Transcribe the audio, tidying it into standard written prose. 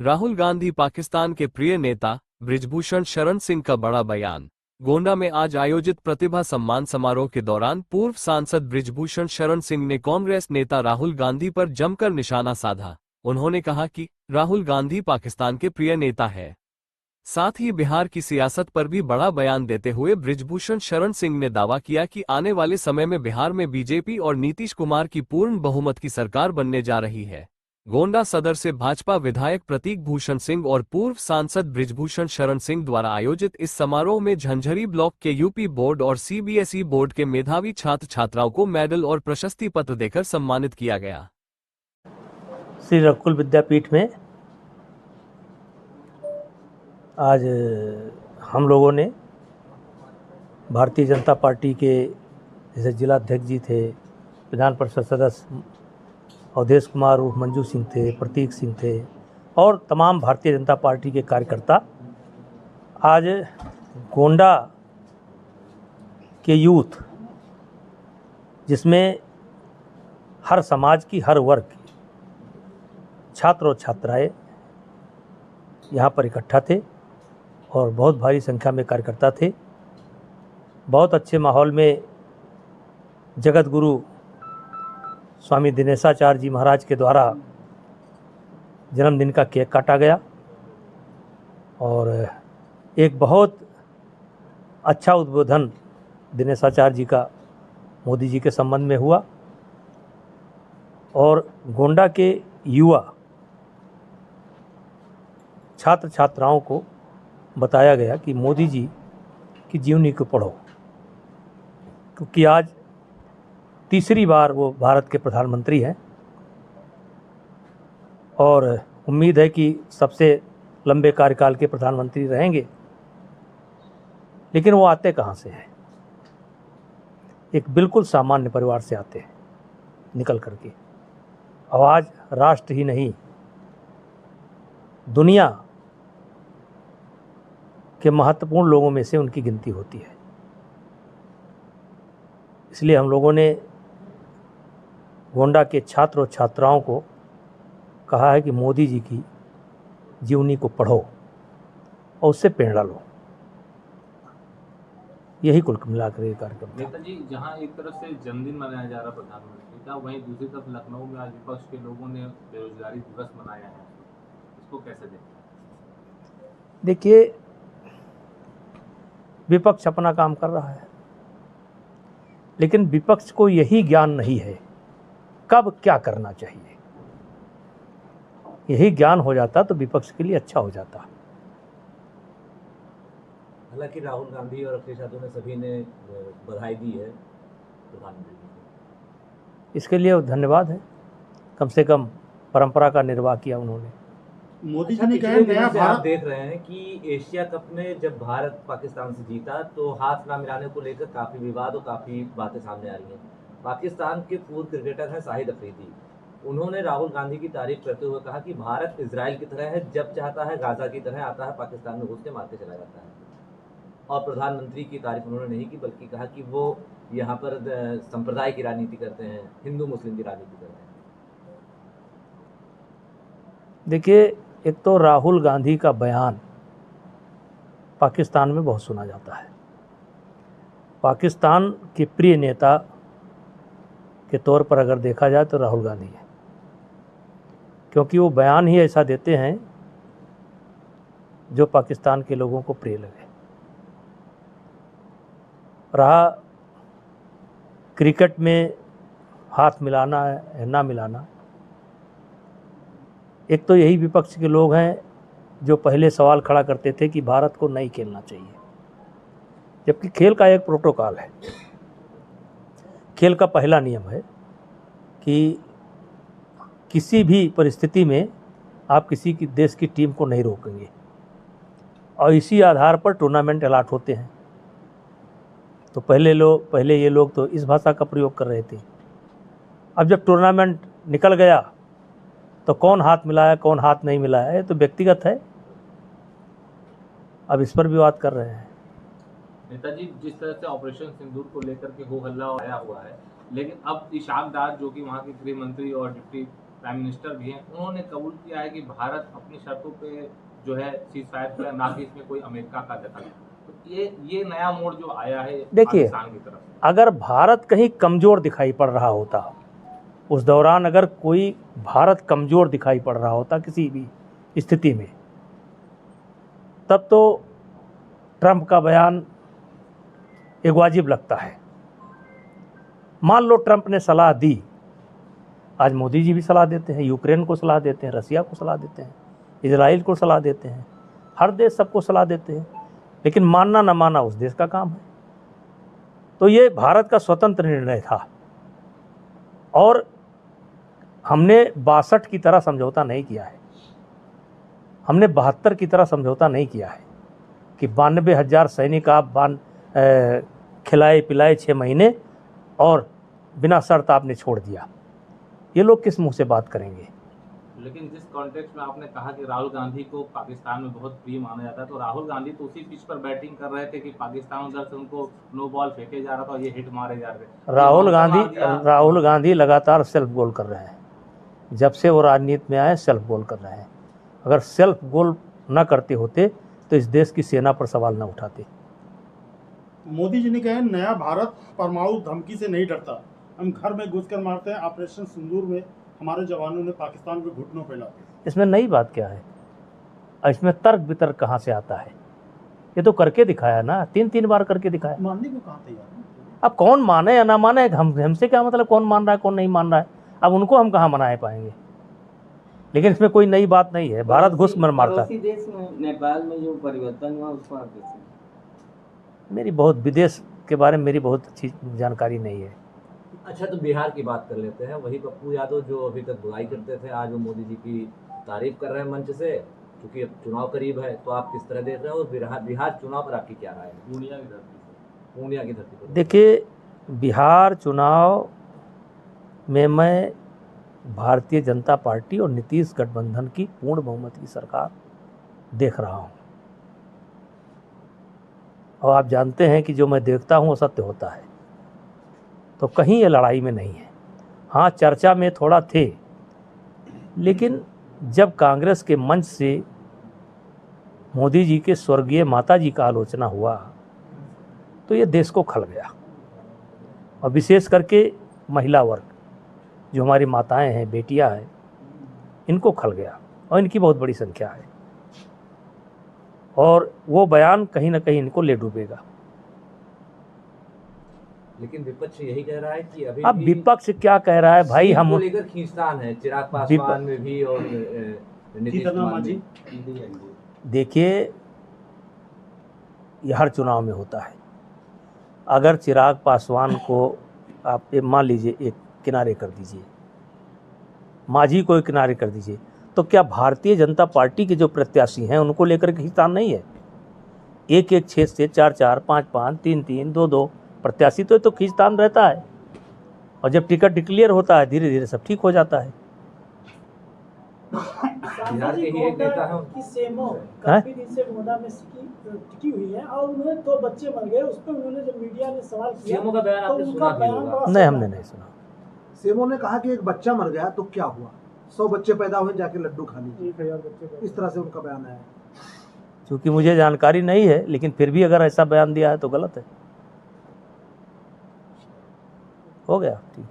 राहुल गांधी पाकिस्तान के प्रिय नेता बृजभूषण शरण सिंह का बड़ा बयान। गोंडा में आज आयोजित प्रतिभा सम्मान समारोह के दौरान पूर्व सांसद बृजभूषण शरण सिंह ने कांग्रेस नेता राहुल गांधी पर जमकर निशाना साधा। उन्होंने कहा कि राहुल गांधी पाकिस्तान के प्रिय नेता है। साथ ही बिहार की सियासत पर भी बड़ा बयान देते हुए बृजभूषण शरण सिंह ने दावा किया कि आने वाले समय में बिहार में बीजेपी और नीतीश कुमार की पूर्ण बहुमत की सरकार बनने जा रही है। गोंडा सदर से भाजपा विधायक प्रतीक भूषण सिंह और पूर्व सांसद बृजभूषण शरण सिंह द्वारा आयोजित इस समारोह में झंझरी ब्लॉक के यूपी बोर्ड और सीबीएसई बोर्ड के मेधावी छात्र छात्राओं को मेडल और प्रशस्ति पत्र देकर सम्मानित किया गया। श्री रघुकुल विद्यापीठ में आज हम लोगों ने भारतीय जनता पार्टी के जैसे जिलाध्यक्ष जी थे, विधान परिषद सदस्य अवधेश कुमार उर्फ मंजू सिंह थे, प्रतीक सिंह थे और तमाम भारतीय जनता पार्टी के कार्यकर्ता आज गोंडा के यूथ, जिसमें हर समाज की, हर वर्ग की छात्र और छात्राएं यहाँ पर इकट्ठा थे और बहुत भारी संख्या में कार्यकर्ता थे। बहुत अच्छे माहौल में जगत गुरु स्वामी दिनेशाचार्य जी महाराज के द्वारा जन्मदिन का केक काटा गया और एक बहुत अच्छा उद्बोधन दिनेशाचार्य जी का मोदी जी के संबंध में हुआ और गोंडा के युवा छात्र छात्राओं को बताया गया कि मोदी जी की जीवनी को पढ़ो, क्योंकि आज तीसरी बार वो भारत के प्रधानमंत्री हैं और उम्मीद है कि सबसे लंबे कार्यकाल के प्रधानमंत्री रहेंगे। लेकिन वो आते कहाँ से हैं? एक बिल्कुल सामान्य परिवार से आते हैं निकल करके। और आज राष्ट्र ही नहीं, दुनिया के महत्वपूर्ण लोगों में से उनकी गिनती होती है। इसलिए हम लोगों ने गोंडा के छात्र और छात्राओं को कहा है कि मोदी जी की जीवनी को पढ़ो और उससे प्रेरणा लो। यही कुल मिलाकर ये कार्यक्रम था। नेताजी, जहां एक तरफ से जन्मदिन मनाया जा रहा प्रधानमंत्री का, वहीं दूसरी तरफ लखनऊ में आज विपक्ष के लोगों ने बेरोजगारी दिवस मनाया है, इसको कैसे देखते हैं? देखिए, विपक्ष अपना काम कर रहा है, लेकिन विपक्ष को यही ज्ञान नहीं है कब क्या करना चाहिए। यही ज्ञान हो जाता तो विपक्ष के लिए अच्छा हो जाता। हालांकि राहुल गांधी और अखिलेश यादव ने सभी ने बधाई दी है प्रधानमंत्री को। इसके लिए धन्यवाद है, कम से कम परंपरा का निर्वाह किया उन्होंने। मोदी जी ने कहा नया भारत। आप देख रहे हैं कि एशिया कप में जब भारत पाकिस्तान से जीता तो हाथ ना मिलाने को लेकर काफी विवाद और काफी बातें सामने आ रही हैं। पाकिस्तान के पूर्व क्रिकेटर हैं शाहिद अफरीदी, उन्होंने राहुल गांधी की तारीफ करते हुए कहा कि भारत इजराइल की तरह है, जब चाहता है गाजा की तरह आता है, पाकिस्तान में घुस के मारते चला जाता है। और प्रधानमंत्री की तारीफ उन्होंने नहीं की, बल्कि कहा कि वो यहाँ पर संप्रदाय की राजनीति करते हैं, हिंदू मुस्लिम की राजनीति करते हैं। देखिए, एक तो राहुल गांधी का बयान पाकिस्तान में बहुत सुना जाता है। पाकिस्तान के प्रिय नेता के तौर पर अगर देखा जाए तो राहुल गांधी है, क्योंकि वो बयान ही ऐसा देते हैं जो पाकिस्तान के लोगों को प्रिय लगे। रहा क्रिकेट में हाथ मिलाना है ना मिलाना, एक तो यही विपक्ष के लोग हैं जो पहले सवाल खड़ा करते थे कि भारत को नहीं खेलना चाहिए, जबकि खेल का एक प्रोटोकॉल है। खेल का पहला नियम है कि किसी भी परिस्थिति में आप किसी की देश की टीम को नहीं रोकेंगे और इसी आधार पर टूर्नामेंट अलॉट होते हैं। तो पहले ये लोग तो इस भाषा का प्रयोग कर रहे थे। अब जब टूर्नामेंट निकल गया तो कौन हाथ मिलाया कौन हाथ नहीं मिलाया, ये तो व्यक्तिगत है। अब इस पर भी बात कर रहे हैं। नेताजी, जिस तरह से ऑपरेशन सिंदूर को लेकर के हो हल्ला आया हुआ है, लेकिन अब इशाक डार जो कि वहाँ के गृह मंत्री और डिप्टी प्राइम मिनिस्टर भी हैं, उन्होंने कबूल किया है कि भारत अपनी शर्तों पे जो है सीज़फायर पे, ना कि इसमें कोई अमेरिका का दखल। तो ये नया मोड़ जो आया है देखिए, पाकिस्तान की तरफ। अगर भारत कहीं कमज़ोर दिखाई पड़ रहा होता, उस दौरान अगर कोई भारत कमज़ोर दिखाई पड़ रहा होता किसी भी स्थिति में, तब तो ट्रंप का बयान एक वाजिब लगता है। मान लो ट्रंप ने सलाह दी, आज मोदी जी भी सलाह देते हैं, यूक्रेन को सलाह देते हैं, रसिया को सलाह देते हैं, इजराइल को सलाह देते हैं, हर देश सबको सलाह देते हैं, लेकिन मानना न मानना उस देश का काम है। तो ये भारत का स्वतंत्र निर्णय था और हमने 62 की तरह समझौता नहीं किया है, हमने 72 की तरह समझौता नहीं किया है कि 92,000 सैनिक आप खिलाए पिलाए 6 महीने और बिना शर्त आपने छोड़ दिया। ये लोग किस मुंह से बात करेंगे? लेकिन जिस कॉन्टेक्स्ट में आपने कहा कि राहुल गांधी को पाकिस्तान में बहुत प्रिय माना जाता है, तो राहुल गांधी तो उसी पिच पर बैटिंग कर रहे थे कि पाकिस्तान उधर से उनको नो बॉल फेंके जा रहा था और ये हिट मारे जा रहे थे। राहुल गांधी लगातार सेल्फ गोल कर रहे हैं। जब से वो राजनीति में आए सेल्फ गोल कर रहे हैं। अगर सेल्फ गोल न करते होते तो इस देश की सेना पर सवाल न उठाते। मोदी जी ने कहा नया भारत परमाणु धमकी से नहीं डरता, हम घर में घुसकर मारते हैं। ऑपरेशन सिंदूर में हमारे जवानों ने पाकिस्तान को घुटनों पे ला दिया। इसमें नई बात क्या है? इसमें तर्क वितर्क कहाँ से आता है? ये तो करके दिखाया ना, 3 बार करके दिखाया। मानने को कहाँ तैयार है? अब कौन माने या ना माने, हमसे क्या मतलब कौन मान रहा है कौन नहीं मान रहा है? अब उनको हम कहाँ मनाए पाएंगे? लेकिन इसमें कोई नई बात नहीं है। भारत घुस मर मारता है। देश में नेपाल में जो परिवर्तन हुआ उसको आप कैसे? मेरी बहुत विदेश के बारे में मेरी बहुत अच्छी जानकारी नहीं है। अच्छा, तो बिहार की बात कर लेते हैं। वही पप्पू यादव जो अभी तक बुराई करते थे, आज वो मोदी जी की तारीफ कर रहे हैं मंच से, क्योंकि अब चुनाव करीब है। तो आप किस तरह देख रहे हो? और बिहार चुनाव पर आपकी क्या राय है? पूर्णिया की धरती पर देखिए, बिहार चुनाव में मैं भारतीय जनता पार्टी और नीतीश गठबंधन की पूर्ण बहुमत की सरकार देख रहा हूँ। और आप जानते हैं कि जो मैं देखता हूँ वो सत्य होता है। तो कहीं ये लड़ाई में नहीं है। हाँ, चर्चा में थोड़ा थे, लेकिन जब कांग्रेस के मंच से मोदी जी के स्वर्गीय माता जी का आलोचना हुआ तो ये देश को खल गया। और विशेष करके महिला वर्ग, जो हमारी माताएं हैं, बेटियां हैं, इनको खल गया और इनकी बहुत बड़ी संख्या है। और वो बयान कहीं ना कहीं इनको ले डूबेगा। लेकिन विपक्ष यही कह रहा है कि अभी अब विपक्ष क्या कह रहा है भाई? सीट हम को लेकर खींचतान है, चिराग पासवान में भी और नीतीश कुमार में। देखिए, यह हर चुनाव में होता है। अगर चिराग पासवान को आप मान लीजिए एक किनारे कर दीजिए, मांझी को एक किनारे कर दीजिए, तो क्या भारतीय जनता पार्टी के जो प्रत्याशी हैं उनको लेकर खींचतान नहीं है? 1-1, 6 से 4-4, 5-5, 3-3, 2-2 प्रत्याशी तो खींचतान रहता है। और जब टिकट डिक्लेयर होता है धीरे धीरे सब ठीक हो जाता है। बिहार के ही एक नेता है कि सेमो काफी दिन से गोंडा में टिकी हुई है और उन्होंने 2 बच्चे मर गए। उस पर उन्होंने जब मीडिया ने सवाल किया, सेमो का बयान आपने सुना भी होगा। नहीं, हमने नहीं सुना। सेमो ने कहा कि एक बच्चा मर गया तो क्या हुआ, 100 बच्चे पैदा हुए जाके लड्डू खा लीजिए, 1000 बच्चे। इस तरह से उनका बयान आया। क्योंकि मुझे जानकारी नहीं है, लेकिन फिर भी अगर ऐसा बयान दिया है तो गलत है। हो गया, ठीक।